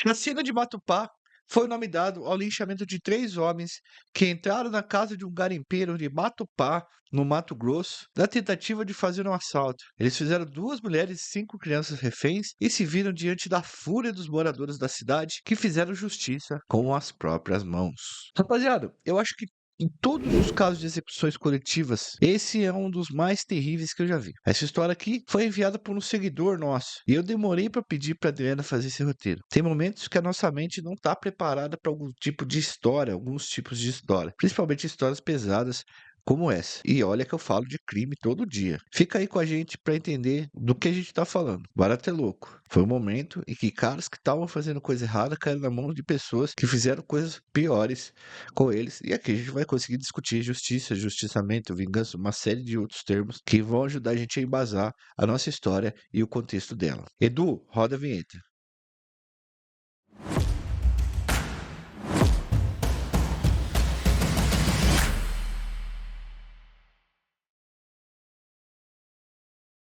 A cena de Matupá foi o nome dado ao linchamento de 3 homens que entraram na casa de um garimpeiro de Matupá, no Mato Grosso, na tentativa de fazer um assalto. Eles fizeram 2 mulheres e 5 crianças reféns e se viram diante da fúria dos moradores da cidade, que fizeram justiça com as próprias mãos. Rapaziada, eu acho que em todos os casos de execuções coletivas, esse é um dos mais terríveis que eu já vi. Essa história aqui foi enviada por um seguidor nosso e eu demorei para pedir para Adriana fazer esse roteiro. Tem momentos que a nossa mente não está preparada para algum tipo de história, alguns tipos de história, principalmente histórias pesadas como essa. E olha que eu falo de crime todo dia. Fica aí com a gente para entender do que a gente está falando. Barato é louco. Foi um momento em que caras que estavam fazendo coisa errada caíram na mão de pessoas que fizeram coisas piores com eles. E aqui a gente vai conseguir discutir justiça, justiçamento, vingança, uma série de outros termos que vão ajudar a gente a embasar a nossa história e o contexto dela. Edu, roda a vinheta.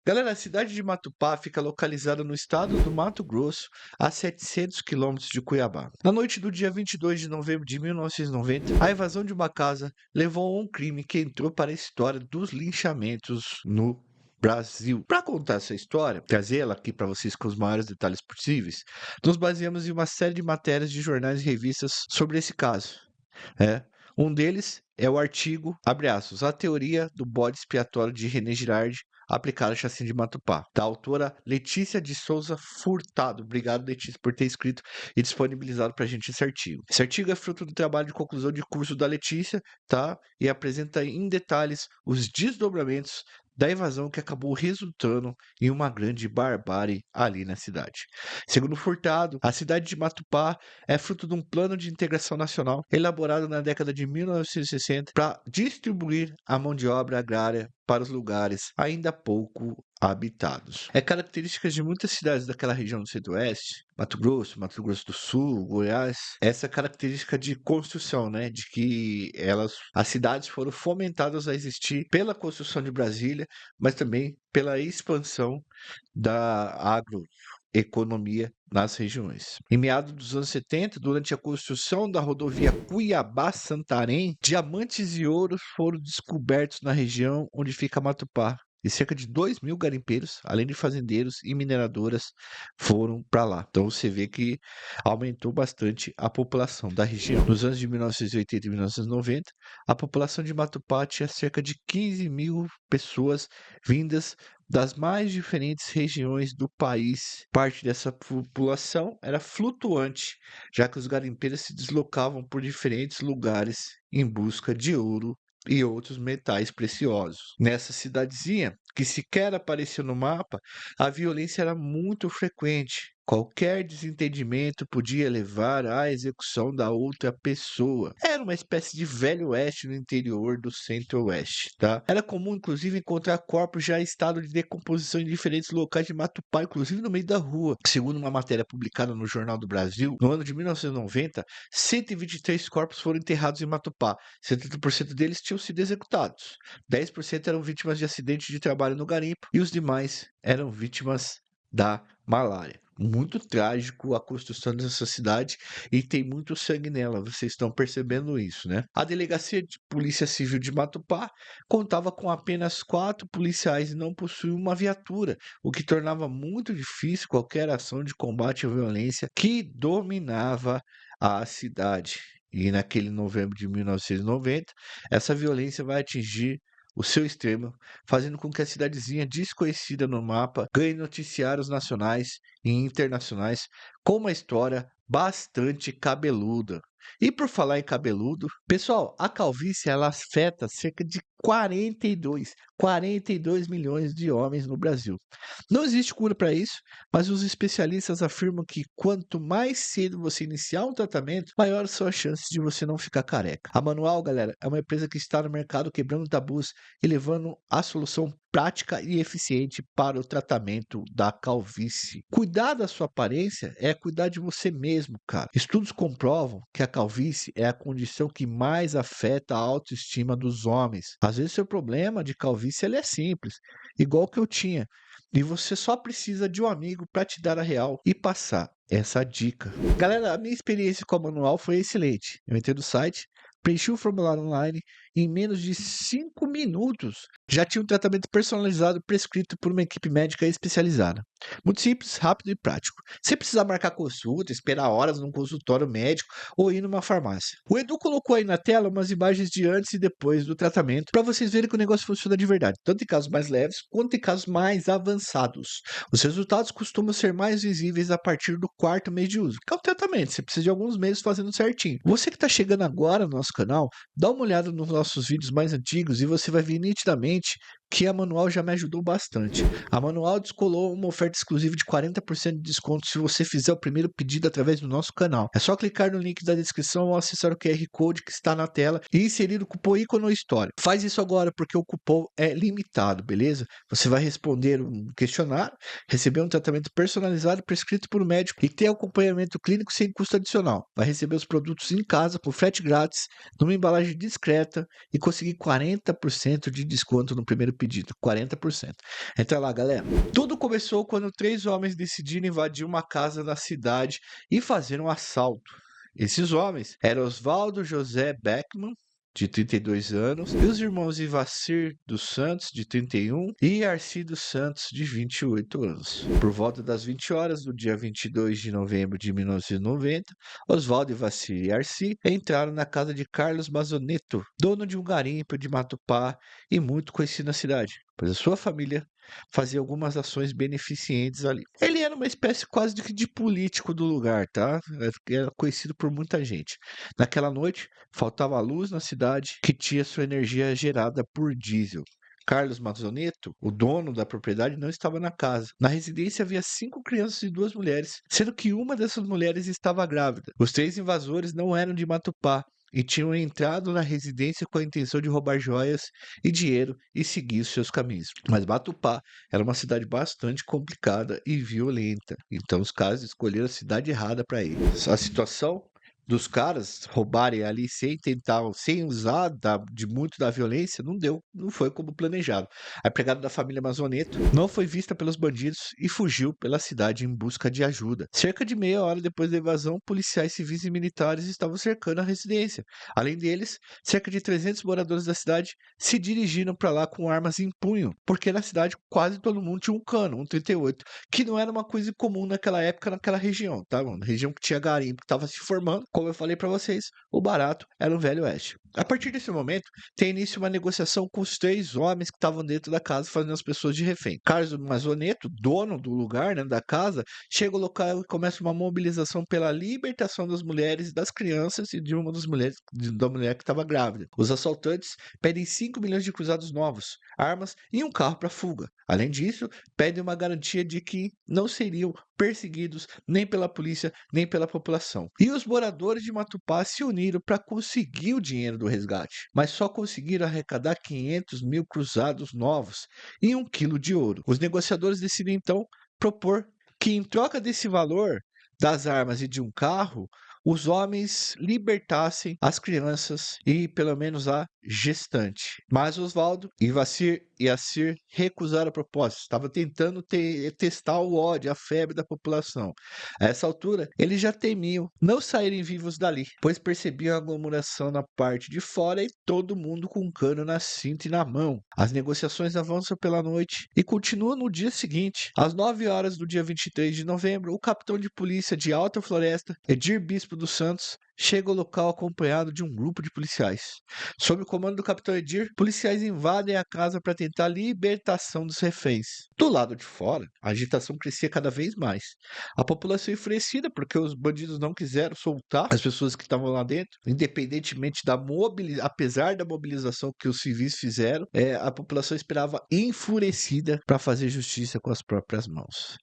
Galera, a cidade de Matupá fica localizada no estado do Mato Grosso, a 700 quilômetros de Cuiabá. Na noite do dia 22 de novembro de 1990, a invasão de uma casa levou a um crime que entrou para a história dos linchamentos no Brasil. Para contar essa história, trazê-la aqui para vocês com os maiores detalhes possíveis, nos baseamos em uma série de matérias de jornais e revistas sobre esse caso. Um deles é o artigo, abre aspas, A Teoria do Bode Expiatório de René Girardi, aplicada à chacina de Matupá, da autora Letícia de Souza Furtado. Obrigado, Letícia, por ter escrito e disponibilizado para a gente esse artigo. Esse artigo é fruto do trabalho de conclusão de curso da Letícia, tá? E apresenta em detalhes os desdobramentos da invasão que acabou resultando em uma grande barbárie ali na cidade. Segundo Furtado, a cidade de Matupá é fruto de um plano de integração nacional elaborado na década de 1960 para distribuir a mão de obra agrária para os lugares ainda pouco habitados. É característica de muitas cidades daquela região do Centro-Oeste, Mato Grosso do Sul, Goiás, essa característica de construção, né, de que as cidades foram fomentadas a existir pela construção de Brasília, mas também pela expansão da agroeconomia nas regiões. Em meados dos anos 70, durante a construção da rodovia Cuiabá-Santarém, diamantes e ouros foram descobertos na região onde fica Matupá. E cerca de 2.000 garimpeiros, além de fazendeiros e mineradoras, foram para lá. Então você vê que aumentou bastante a população da região. Nos anos de 1980 e 1990, a população de Matupá tinha cerca de 15.000 pessoas vindas das mais diferentes regiões do país. Parte dessa população era flutuante, já que os garimpeiros se deslocavam por diferentes lugares em busca de ouro e outros metais preciosos. Nessa cidadezinha, que sequer apareceu no mapa, a violência era muito frequente. Qualquer desentendimento podia levar à execução da outra pessoa. Era uma espécie de velho oeste no interior do centro-oeste, tá? Era comum, inclusive, encontrar corpos já em estado de decomposição em diferentes locais de Matupá, inclusive no meio da rua. Segundo uma matéria publicada no Jornal do Brasil, no ano de 1990, 123 corpos foram enterrados em Matupá. 70% deles tinham sido executados. 10% eram vítimas de acidentes de trabalho no garimpo e os demais eram vítimas da malária. Muito trágico a construção dessa cidade e tem muito sangue nela, vocês estão percebendo isso, né? A Delegacia de Polícia Civil de Matupá contava com apenas 4 policiais e não possuía uma viatura, o que tornava muito difícil qualquer ação de combate à violência que dominava a cidade. E naquele novembro de 1990, essa violência vai atingir o seu extremo, fazendo com que a cidadezinha desconhecida no mapa ganhe noticiários nacionais e internacionais com uma história bastante cabeluda. E por falar em cabeludo, pessoal, a calvície ela afeta cerca de 42 milhões de homens no Brasil. Não existe cura para isso, mas os especialistas afirmam que quanto mais cedo você iniciar um tratamento, maiores são as chances de você não ficar careca. A Manual, galera, é uma empresa que está no mercado quebrando tabus e levando a solução prática e eficiente para o tratamento da calvície. Cuidar da sua aparência é cuidar de você mesmo, cara. Estudos comprovam que a calvície é a condição que mais afeta a autoestima dos homens. Às vezes seu problema de calvície ele é simples, igual que eu tinha. E você só precisa de um amigo para te dar a real e passar essa dica. Galera, a minha experiência com a manual foi excelente. Eu entrei no site, preenchi o formulário online e em menos de 5 minutos já tinha um tratamento personalizado prescrito por uma equipe médica especializada. Muito simples, rápido e prático. Sem precisar marcar consulta, esperar horas num consultório médico ou ir numa farmácia. O Edu colocou aí na tela umas imagens de antes e depois do tratamento para vocês verem que o negócio funciona de verdade, tanto em casos mais leves quanto em casos mais avançados. Os resultados costumam ser mais visíveis a partir do 4º mês de uso, que é o tratamento, você precisa de alguns meses fazendo certinho. Você que está chegando agora no nosso canal, dá uma olhada nos nossos vídeos mais antigos e você vai ver nitidamente que a Manual já me ajudou bastante. A Manual descolou uma oferta exclusiva de 40% de desconto se você fizer o primeiro pedido através do nosso canal. É só clicar no link da descrição ou acessar o QR Code que está na tela e inserir o cupom ICONOHISTORIA. Faz isso agora porque o cupom é limitado, beleza? Você vai responder um questionário, receber um tratamento personalizado prescrito por um médico e ter acompanhamento clínico sem custo adicional. Vai receber os produtos em casa por frete grátis, numa embalagem discreta e conseguir 40% de desconto no primeiro pedido. 40%. Entra lá, galera. Tudo começou quando 3 homens decidiram invadir uma casa na cidade e fazer um assalto. Esses homens eram Oswaldo José Beckman, de 32 anos, e os irmãos Ivacir dos Santos, de 31, e Arci dos Santos, de 28 anos. Por volta das 20 horas do dia 22 de novembro de 1990, Oswaldo, Ivacir e Arci entraram na casa de Carlos Mazoneto, dono de um garimpo de Matupá e muito conhecido na cidade, pois a sua família fazia algumas ações beneficentes ali. Ele era uma espécie quase de político do lugar, tá? Era conhecido por muita gente. Naquela noite, faltava luz na cidade, que tinha sua energia gerada por diesel. Carlos Mazoneto, o dono da propriedade, não estava na casa. Na residência havia 5 crianças e 2 mulheres, sendo que uma dessas mulheres estava grávida. Os 3 invasores não eram de Matupá e tinham entrado na residência com a intenção de roubar joias e dinheiro e seguir os seus caminhos. Mas Matupá era uma cidade bastante complicada e violenta, então os caras escolheram a cidade errada para ir. A situação dos caras roubarem ali sem usar de muito da violência, não deu, não foi como planejado. A empregada da família Mazoneto não foi vista pelos bandidos e fugiu pela cidade em busca de ajuda. Cerca de meia hora depois da invasão, policiais civis e militares estavam cercando a residência. Além deles, cerca de 300 moradores da cidade se dirigiram para lá com armas em punho, porque na cidade quase todo mundo tinha um cano, um 38, que não era uma coisa comum naquela época, naquela região, tá, mano? Região que tinha garimpo, que estava se formando. Como eu falei para vocês, o barato era o Velho Oeste. A partir desse momento, tem início uma negociação com os 3 homens que estavam dentro da casa, fazendo as pessoas de refém. Carlos Mazoneto, dono do lugar, né, da casa, chega ao local e começa uma mobilização pela libertação das mulheres e das crianças e de uma das mulheres, da mulher que estava grávida. Os assaltantes pedem 5 milhões de cruzados novos, armas e um carro para fuga. Além disso, pedem uma garantia de que não seriam perseguidos nem pela polícia, nem pela população. E os moradores de Matupá se uniram para conseguir o dinheiro do resgate, mas só conseguiram arrecadar 500 mil cruzados novos e 1 quilo de ouro. Os negociadores decidem então propor que, em troca desse valor das armas e de um carro, os homens libertassem as crianças e pelo menos a gestante. Mas Oswaldo, Ivacir e Assir recusaram a proposta. Estava tentando testar o ódio, a febre da população. A essa altura, eles já temiam não saírem vivos dali, pois percebiam a aglomeração na parte de fora e todo mundo com um cano na cinta e na mão. As negociações avançam pela noite e continuam no dia seguinte. Às 9 horas do dia 23 de novembro, o capitão de polícia de Alta Floresta, Edir Bispo dos Santos, chega ao local acompanhado de um grupo de policiais. Sob o comando do capitão Edir, policiais invadem a casa para tentar a libertação dos reféns. Do lado de fora, a agitação crescia cada vez mais. A população enfurecida porque os bandidos não quiseram soltar as pessoas que estavam lá dentro, independentemente da apesar da mobilização que os civis fizeram, a população esperava enfurecida para fazer justiça com as próprias mãos.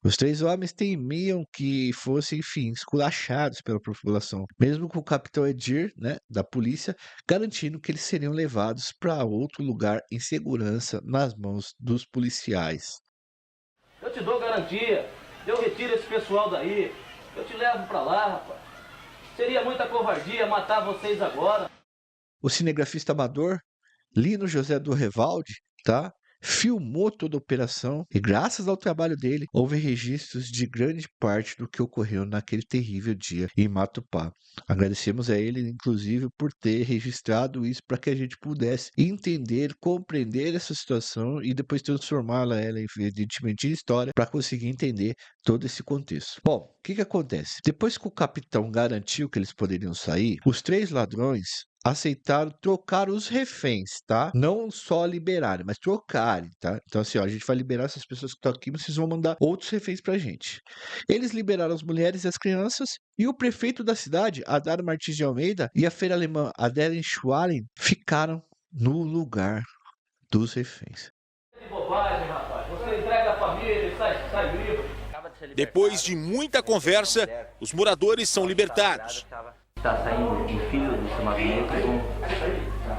Os 3 homens temiam que fossem, enfim, esculachados pela população, mesmo com o capitão Edir, né, da polícia, garantindo que eles seriam levados para outro lugar em segurança nas mãos dos policiais. Eu te dou garantia, eu retiro esse pessoal daí, eu te levo para lá, rapaz. Seria muita covardia matar vocês agora. O cinegrafista amador Lino José do Revalde, tá? filmou toda a operação e, graças ao trabalho dele, houve registros de grande parte do que ocorreu naquele terrível dia em Matupá. Agradecemos a ele, inclusive, por ter registrado isso para que a gente pudesse entender, compreender essa situação e depois transformá-la, evidentemente, em história para conseguir entender todo esse contexto. Bom, o que acontece? Depois que o capitão garantiu que eles poderiam sair, os 3 ladrões aceitaram trocar os reféns, tá? Não só liberarem, mas trocarem, tá? Então, assim, ó, a gente vai liberar essas pessoas que estão aqui, mas vocês vão mandar outros reféns pra gente. Eles liberaram as mulheres e as crianças, e o prefeito da cidade, Haddad Martins de Almeida, e a feira alemã Adelen Schwalen ficaram no lugar dos reféns. Que bobagem, rapaz. Você entrega a família e sai livre. Depois de muita conversa, os moradores são libertados. Está saindo um filho do seu marido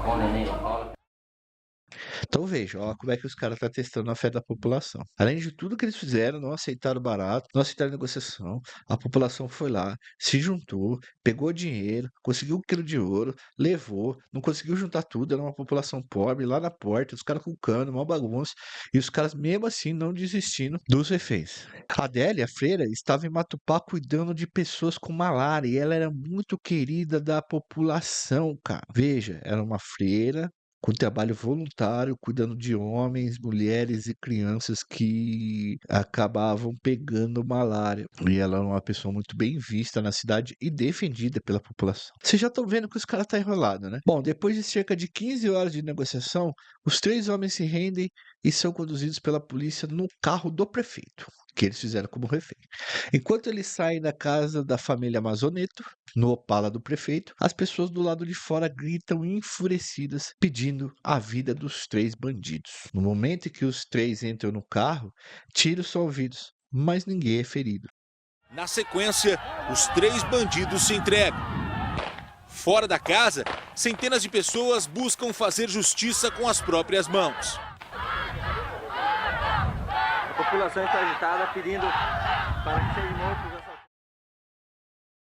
com o neném no colo. Então veja, ó, como é que os caras estão testando a fé da população. Além de tudo que eles fizeram, não aceitaram barato, não aceitaram negociação. A população foi lá, se juntou, pegou dinheiro, conseguiu 1 quilo de ouro, levou, não conseguiu juntar tudo, era uma população pobre, lá na porta, os caras com cano, uma bagunça, e os caras mesmo assim não desistindo dos reféns. A Adélia, a freira, estava em Matupá cuidando de pessoas com malária, e ela era muito querida da população, cara. Veja, era uma freira, com trabalho voluntário, cuidando de homens, mulheres e crianças que acabavam pegando malária. E ela era uma pessoa muito bem vista na cidade e defendida pela população. Vocês já estão vendo que os caras estão enrolados, né? Bom, depois de cerca de 15 horas de negociação, os 3 homens se rendem e são conduzidos pela polícia no carro do prefeito, que eles fizeram como refém. Enquanto eles saem da casa da família Mazoneto, no Opala do prefeito, as pessoas do lado de fora gritam enfurecidas, pedindo a vida dos 3 bandidos. No momento em que os 3 entram no carro, tiros são ouvidos, mas ninguém é ferido. Na sequência, os 3 bandidos se entregam. Fora da casa, centenas de pessoas buscam fazer justiça com as próprias mãos. A população está agitada pedindo para que sejam mortos os assaltantes.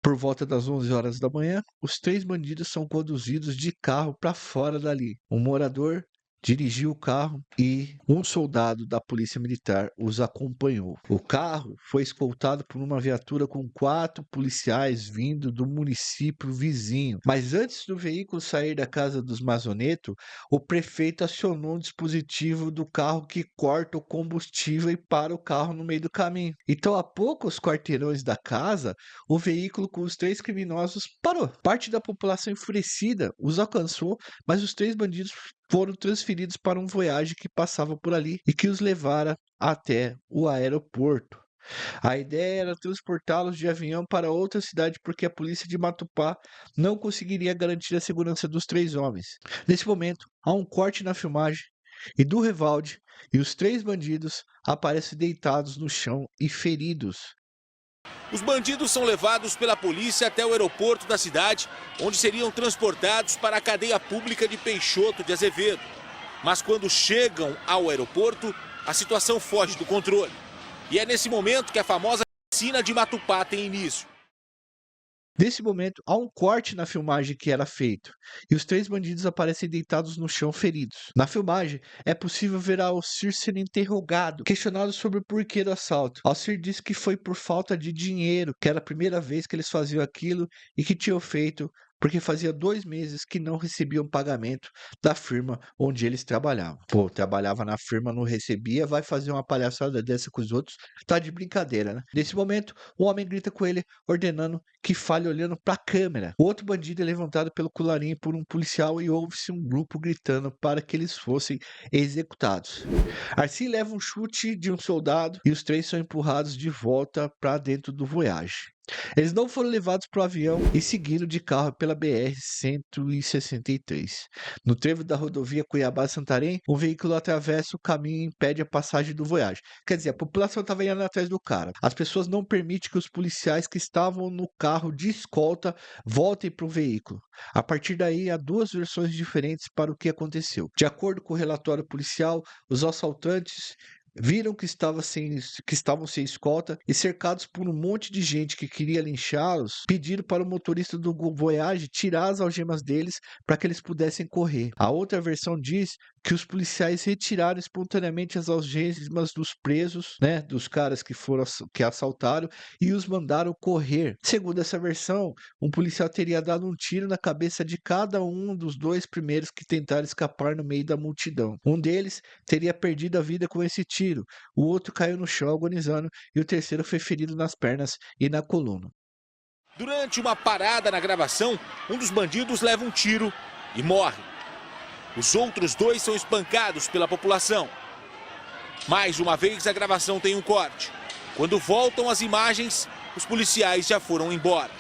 Por volta das 11 horas da manhã, os 3 bandidos são conduzidos de carro para fora dali. Um morador dirigiu o carro e um soldado da polícia militar os acompanhou. O carro foi escoltado por uma viatura com 4 policiais vindo do município vizinho. Mas antes do veículo sair da casa dos Mazoneto, o prefeito acionou um dispositivo do carro que corta o combustível e para o carro no meio do caminho. Então, a poucos quarteirões da casa, o veículo com os 3 criminosos parou. Parte da população enfurecida os alcançou, mas os 3 bandidos foram transferidos para um Voyage que passava por ali e que os levara até o aeroporto. A ideia era transportá-los de avião para outra cidade porque a polícia de Matupá não conseguiria garantir a segurança dos 3 homens. Nesse momento, há um corte na filmagem e do Revalde e os 3 bandidos aparecem deitados no chão e feridos. Os bandidos são levados pela polícia até o aeroporto da cidade, onde seriam transportados para a cadeia pública de Peixoto de Azevedo. Mas quando chegam ao aeroporto, a situação foge do controle. E é nesse momento que a famosa chacina de Matupá tem início. Nesse momento, há um corte na filmagem que era feito, e os 3 bandidos aparecem deitados no chão feridos. Na filmagem, é possível ver Alcir sendo interrogado, questionado sobre o porquê do assalto. Alcir disse que foi por falta de dinheiro, que era a primeira vez que eles faziam aquilo e que tinham feito porque fazia 2 meses que não recebiam pagamento da firma onde eles trabalhavam. Pô, trabalhava na firma, não recebia, vai fazer uma palhaçada dessa com os outros, tá de brincadeira, né? Nesse momento, o homem grita com ele, ordenando que fale olhando para a câmera. O outro bandido é levantado pelo colarinho por um policial e ouve-se um grupo gritando para que eles fossem executados. Arci leva um chute de um soldado e os 3 são empurrados de volta para dentro do Voyage. Eles não foram levados para o avião e seguiram de carro pela BR-163. No trevo da rodovia Cuiabá-Santarém, um veículo atravessa o caminho e impede a passagem do Voyage. Quer dizer, a população estava indo atrás do cara. As pessoas não permitem que os policiais que estavam no carro de escolta voltem para o veículo. A partir daí, há 2 versões diferentes para o que aconteceu. De acordo com o relatório policial, os assaltantes viram que estavam sem escolta e cercados por um monte de gente que queria linchá-los, pediram para o motorista do Voyage tirar as algemas deles para que eles pudessem correr. A outra versão diz que os policiais retiraram espontaneamente as algemas dos presos, né, dos caras que assaltaram, e os mandaram correr. Segundo essa versão, um policial teria dado um tiro na cabeça de cada um dos dois primeiros que tentaram escapar no meio da multidão. Um deles teria perdido a vida com esse tiro, o outro caiu no chão agonizando e o terceiro foi ferido nas pernas e na coluna. Durante uma parada na gravação, um dos bandidos leva um tiro e morre. Os outros dois são espancados pela população. Mais uma vez, a gravação tem um corte. Quando voltam as imagens, os policiais já foram embora.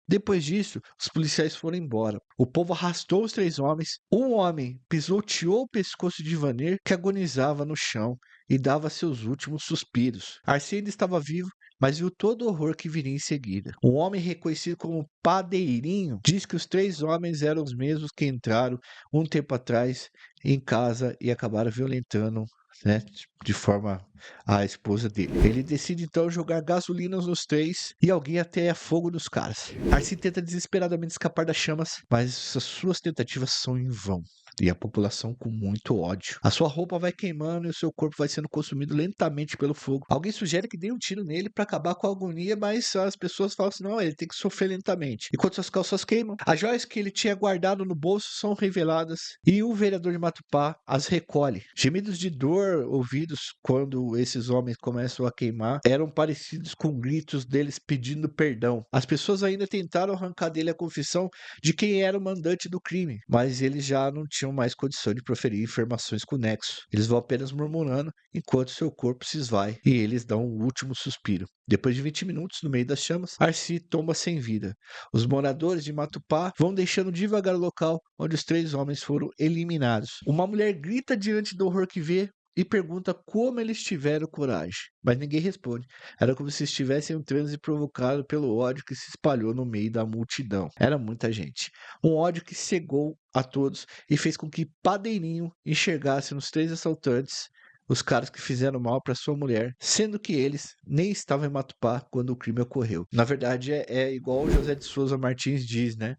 Depois disso, os policiais foram embora. O povo arrastou os 3 homens. Um homem pisoteou o pescoço de Ivanir, que agonizava no chão e dava seus últimos suspiros. Arci ainda estava vivo, mas viu todo o horror que viria em seguida. Um homem reconhecido como Padeirinho diz que os 3 homens eram os mesmos que entraram um tempo atrás em casa e acabaram violentando, né, de forma a esposa dele. Ele decide então jogar gasolina nos 3 e alguém ateia fogo nos caras. Arci tenta desesperadamente escapar das chamas, mas as suas tentativas são em vão. E a população com muito ódio. A sua roupa vai queimando e o seu corpo vai sendo consumido lentamente pelo fogo. Alguém sugere que dê um tiro nele para acabar com a agonia, mas as pessoas falam assim, não, ele tem que sofrer lentamente. Enquanto suas calças queimam, as joias que ele tinha guardado no bolso são reveladas e o vereador de Matupá as recolhe. Gemidos de dor ouvidos quando esses homens começam a queimar eram parecidos com gritos deles pedindo perdão. As pessoas ainda tentaram arrancar dele a confissão de quem era o mandante do crime, mas eles já não tinham mais condição de proferir informações com nexo. Eles vão apenas murmurando enquanto seu corpo se esvai e eles dão um último suspiro. Depois de 20 minutos no meio das chamas, Arci tomba sem vida. Os moradores de Matupá vão deixando devagar o local onde os 3 homens foram eliminados. Uma mulher grita diante do horror que vê e pergunta como eles tiveram coragem, mas ninguém responde. Era como se estivessem em um transe provocado pelo ódio que se espalhou no meio da multidão. Era muita gente. Um ódio que cegou a todos e fez com que Padeirinho enxergasse nos 3 assaltantes os caras que fizeram mal para sua mulher, sendo que eles nem estavam em Matupá quando o crime ocorreu. Na verdade, é igual o José de Souza Martins diz, né?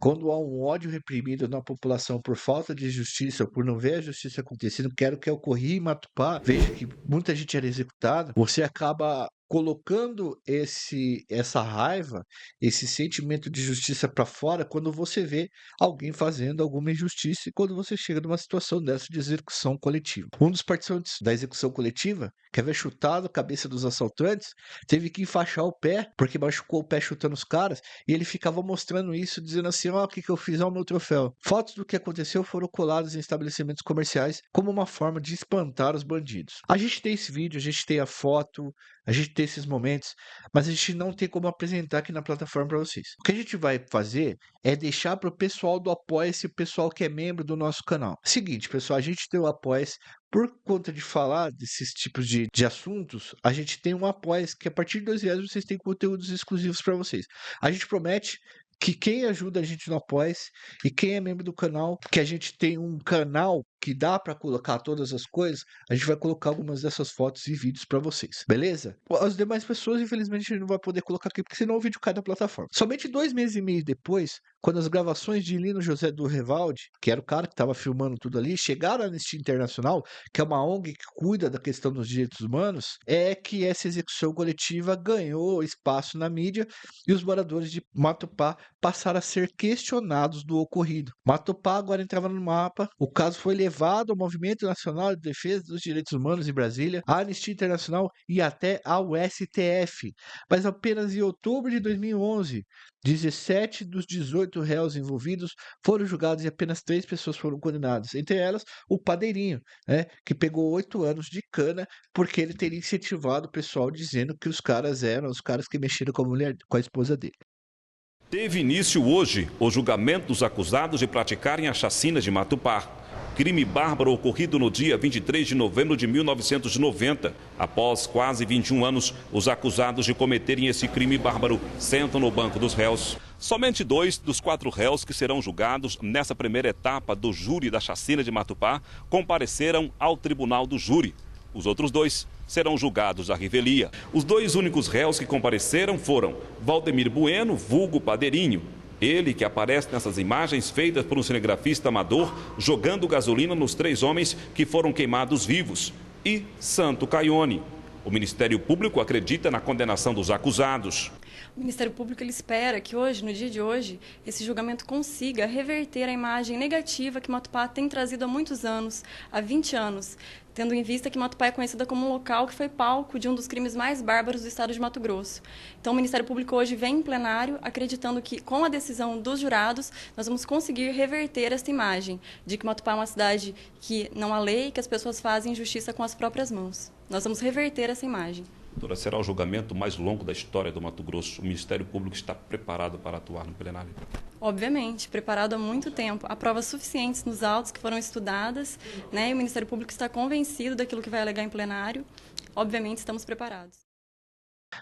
Quando há um ódio reprimido na população por falta de justiça, por não ver a justiça acontecendo, quero que ocorria em Matupá, veja que muita gente era executada, você acaba colocando essa raiva, esse sentimento de justiça para fora quando você vê alguém fazendo alguma injustiça e quando você chega numa situação dessa de execução coletiva. Um dos participantes da execução coletiva, que havia chutado a cabeça dos assaltantes, teve que enfaixar o pé, porque machucou o pé chutando os caras, e ele ficava mostrando isso, dizendo assim, ó, o que eu fiz ao meu troféu. Fotos do que aconteceu foram coladas em estabelecimentos comerciais como uma forma de espantar os bandidos. A gente tem esse vídeo, a gente tem a foto, a gente tem esses momentos, mas a gente não tem como apresentar aqui na plataforma para vocês. O que a gente vai fazer é deixar para o pessoal do Apoia-se, o pessoal que é membro do nosso canal. Seguinte, pessoal, a gente tem o Apoia-se. Por conta de falar desses tipos de assuntos, a gente tem um Apoia-se que a partir de R$2 vocês têm conteúdos exclusivos para vocês. A gente promete que quem ajuda a gente no Apoia-se e quem é membro do canal, que a gente tem um canal que dá para colocar todas as coisas, a gente vai colocar algumas dessas fotos e vídeos para vocês, beleza? As demais pessoas, infelizmente, a gente não vai poder colocar aqui, porque senão o vídeo cai da plataforma. Somente 2 meses e meio depois, quando as gravações de Lino José do Revalde, que era o cara que estava filmando tudo ali, chegaram à Anistia Internacional, que é uma ONG que cuida da questão dos direitos humanos, é que essa execução coletiva ganhou espaço na mídia e os moradores de Matupá passaram a ser questionados do ocorrido. Matupá agora entrava no mapa, o caso foi levado ao Movimento Nacional de Defesa dos Direitos Humanos em Brasília, à Anistia Internacional e até ao STF. Mas apenas em outubro de 2011, 17 dos 18 réus envolvidos foram julgados e apenas 3 pessoas foram condenadas. Entre elas, o Padeirinho, né, que pegou 8 anos de cana porque ele teria incentivado o pessoal dizendo que os caras eram os caras que mexeram com a mulher, com a esposa dele. Teve início hoje o julgamento dos acusados de praticarem a chacina de Matupá. Crime bárbaro ocorrido no dia 23 de novembro de 1990. Após quase 21 anos, os acusados de cometerem esse crime bárbaro sentam no banco dos réus. Somente 2 dos 4 réus que serão julgados nessa primeira etapa do júri da chacina de Matupá compareceram ao tribunal do júri. Os outros 2 serão julgados à revelia. Os 2 únicos réus que compareceram foram Valdemir Bueno, vulgo Padeirinho, Ele que aparece nessas imagens feitas por um cinegrafista amador jogando gasolina nos 3 homens que foram queimados vivos. E Santo Caione. O Ministério Público acredita na condenação dos acusados. O Ministério Público ele espera que hoje, no dia de hoje, esse julgamento consiga reverter a imagem negativa que Matupá tem trazido há muitos anos, há 20 anos, tendo em vista que Matupá é conhecida como um local que foi palco de um dos crimes mais bárbaros do estado de Mato Grosso. Então, o Ministério Público hoje vem em plenário acreditando que, com a decisão dos jurados, nós vamos conseguir reverter esta imagem de que Matupá é uma cidade que não há lei, que as pessoas fazem justiça com as próprias mãos. Nós vamos reverter essa imagem. Doutora, será o julgamento mais longo da história do Mato Grosso. O Ministério Público está preparado para atuar no plenário? Obviamente, preparado há muito tempo. Há provas suficientes nos autos que foram estudadas, né? E o Ministério Público está convencido daquilo que vai alegar em plenário. Obviamente, estamos preparados.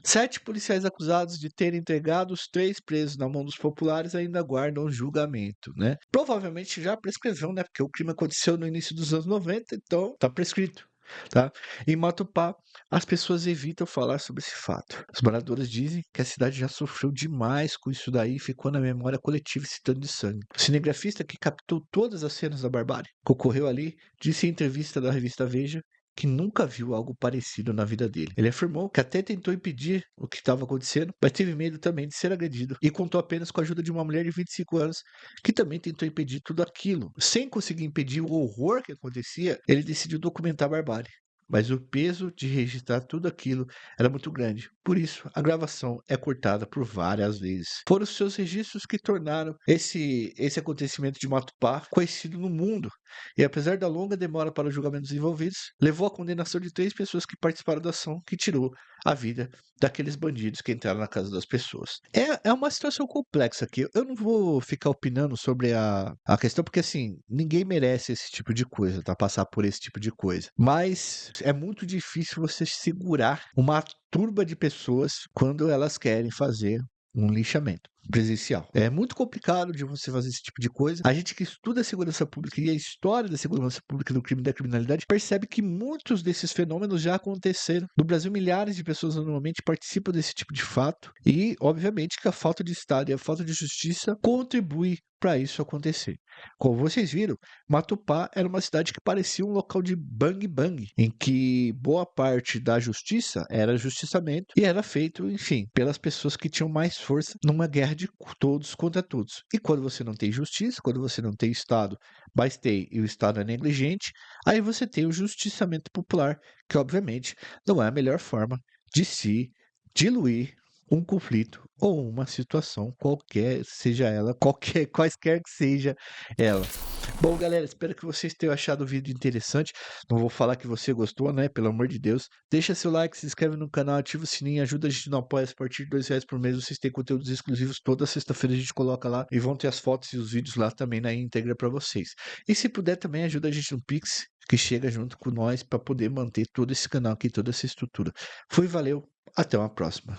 7 policiais acusados de terem entregado os 3 presos na mão dos populares ainda aguardam julgamento, né? Provavelmente já prescreveu, né? Porque o crime aconteceu no início dos anos 90, então está prescrito. Tá? Em Matupá, as pessoas evitam falar sobre esse fato. Os moradores dizem que a cidade já sofreu demais com isso daí e ficou na memória coletiva esse tanto de sangue. O cinegrafista que captou todas as cenas da barbárie que ocorreu ali disse em entrevista da revista Veja que nunca viu algo parecido na vida dele. Ele afirmou que até tentou impedir o que estava acontecendo, mas teve medo também de ser agredido e contou apenas com a ajuda de uma mulher de 25 anos que também tentou impedir tudo aquilo. Sem conseguir impedir o horror que acontecia, ele decidiu documentar a barbárie. Mas o peso de registrar tudo aquilo era muito grande. Por isso, a gravação é cortada por várias vezes. Foram os seus registros que tornaram esse acontecimento de Matupá conhecido no mundo. E apesar da longa demora para os julgamentos envolvidos, levou à condenação de 3 pessoas que participaram da ação que tirou a vida daqueles bandidos que entraram na casa das pessoas. É uma situação complexa aqui. Eu não vou ficar opinando sobre a questão, porque assim, ninguém merece esse tipo de coisa, tá? Passar por esse tipo de coisa. Mas é muito difícil você segurar uma turba de pessoas quando elas querem fazer um lixamento presencial. É muito complicado de você fazer esse tipo de coisa. A gente que estuda a segurança pública e a história da segurança pública do crime e da criminalidade percebe que muitos desses fenômenos já aconteceram. No Brasil, milhares de pessoas anualmente participam desse tipo de fato e, obviamente, que a falta de Estado e a falta de justiça contribui para isso acontecer. Como vocês viram, Matupá era uma cidade que parecia um local de bang bang, em que boa parte da justiça era justiçamento e era feito, enfim, pelas pessoas que tinham mais força numa guerra de todos contra todos. E quando você não tem justiça, quando você não tem Estado, mas tem e o Estado é negligente, aí você tem o justiçamento popular, que obviamente não é a melhor forma de se diluir um conflito ou uma situação qualquer, seja ela, quaisquer que seja ela. Bom, galera, espero que vocês tenham achado o vídeo interessante. Não vou falar que você gostou, né? Pelo amor de Deus. Deixa seu like, se inscreve no canal, ativa o sininho, ajuda a gente no apoio. A partir de R$2 por mês vocês têm conteúdos exclusivos. Toda sexta-feira a gente coloca lá e vão ter as fotos e os vídeos lá também na íntegra para vocês. E se puder também ajuda a gente no Pix, que chega junto com nós para poder manter todo esse canal aqui, toda essa estrutura. Fui, valeu, até uma próxima.